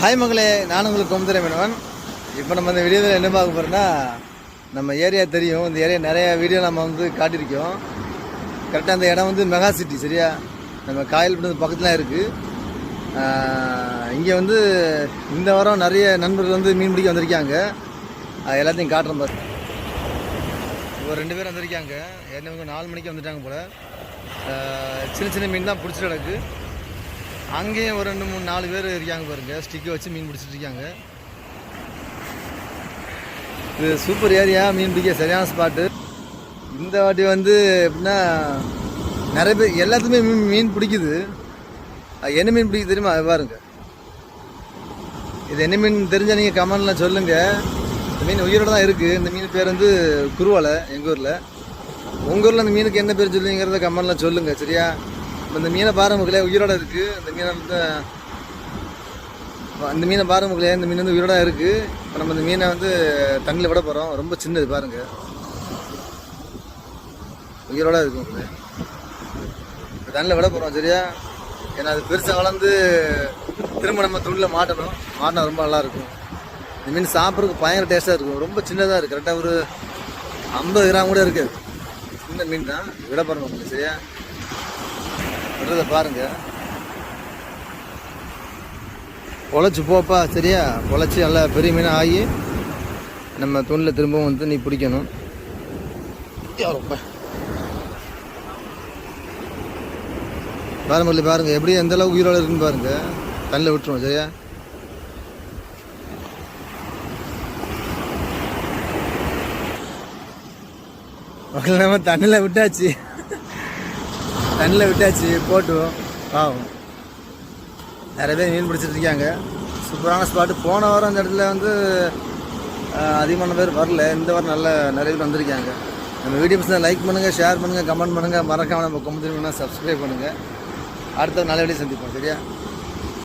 Hi மகளே, நான் உங்களுக்கு கோமதிரை மீனவன். இப்போ நம்ம இந்த வீடியோவில் என்ன பார்க்க போகிறோன்னா, நம்ம ஏரியா தெரியும். இந்த ஏரியா நிறையா வீடியோ நம்ம வந்து காட்டியிருக்கோம். கரெக்டாக அந்த இடம் வந்து மெகா சிட்டி, சரியா? நம்ம காயல்பட்டு பக்கத்தில் இருக்குது. இங்கே வந்து இந்த வாரம் நிறைய நண்பர்கள் வந்து மீன் பிடிக்க வந்திருக்காங்க. எல்லாத்தையும் காட்டுறோம் பாரு. ஒரு 2 பேர் வந்திருக்காங்க. ஏற்கனவே 4 மணிக்கு வந்துட்டாங்க போல். சின்ன சின்ன மீன் தான் பிடிச்சிட்டு கிடக்கு. அங்கேயும் ஒரு 2, 3, 4 பேர் இருக்காங்க பாருங்க. ஸ்டிக்கை வச்சு மீன் பிடிச்சிட்டு இருக்காங்க. இது சூப்பர் ஏரியா, மீன் பிடிக்க சரியான ஸ்பாட்டு. இந்த வாட்டி வந்து எப்படின்னா நிறைய பேர் எல்லாத்துக்குமே மீன் பிடிக்குது. என்ன மீன் பிடிக்குது தெரியுமா? அது பாருங்க. இது என்ன மீன் தெரிஞ்சால் நீங்கள் கமெண்ட்லாம் சொல்லுங்கள். இந்த மீன் உயிரோடு தான் இருக்குது. இந்த மீன் பேர் வந்து குருவாலை. எங்கள் ஊரில், உங்கள் ஊரில் அந்த மீனுக்கு என்ன பேர் சொல்லுங்கிறத கமெண்ட்லாம் சொல்லுங்கள், சரியா? இந்த மீனை பாருங்களே, உயிரோட இருக்குது. இந்த மீனை வந்து பாருங்களே, இந்த மீன் வந்து உயிரோட இருக்குது. இப்போ நம்ம இந்த மீனை வந்து தண்ணியில் விட போகிறோம். ரொம்ப சின்னது பாருங்க, உயிரோட இருக்கு. உங்களுக்கு தண்ணியில் விட போகிறோம், சரியா? ஏன்னா அது பெருசாக வளர்ந்து திரும்ப நம்ம துணியில் மாட்டினா ரொம்ப நல்லாயிருக்கும். இந்த மீன் சாப்பிட்றதுக்கு பயங்கர டேஸ்ட்டாக இருக்கும். ரொம்ப சின்னதாக இருக்குது. கரெக்டாக ஒரு 50 கிராம் கூட இருக்குது. சின்ன மீன் தான். விட போகிறோம் உங்களுக்கு, சரியா? விடுறத பாருங்க. பொழைச்சி போப்பா, சரியா? பொழைச்சி நல்லா பெரிய மீனாக ஆகி நம்ம தூணில் திரும்பவும் வந்து நீ பிடிக்கணும். பாருங்க பாருங்க, எப்படி எந்த அளவுக்கு உயிரோடு இருக்குன்னு பாருங்க. தண்ணியில் விட்டுருவோம், சரியா? நம்ம தண்ணியில் விட்டாச்சு போட்டுவோம். ஆகும். நிறைய பேர் மீன் பிடிச்சிட்டு இருக்காங்க. சூப்பரான ஸ்பாட்டு. போன வாரம் அந்த இடத்துல வந்து அதிகமான பேர் வரல. இந்த வாரம் நிறைய பேர் வந்திருக்காங்க. நம்ம வீடியோ பிடிச்சா லைக் பண்ணுங்கள், ஷேர் பண்ணுங்கள், கமெண்ட் பண்ணுங்கள். மறக்காமல் நம்ம கோமதி மீனவனை சப்ஸ்கிரைப் பண்ணுங்கள். அடுத்த நல்ல வீடியோ சந்திப்போம், சரியா?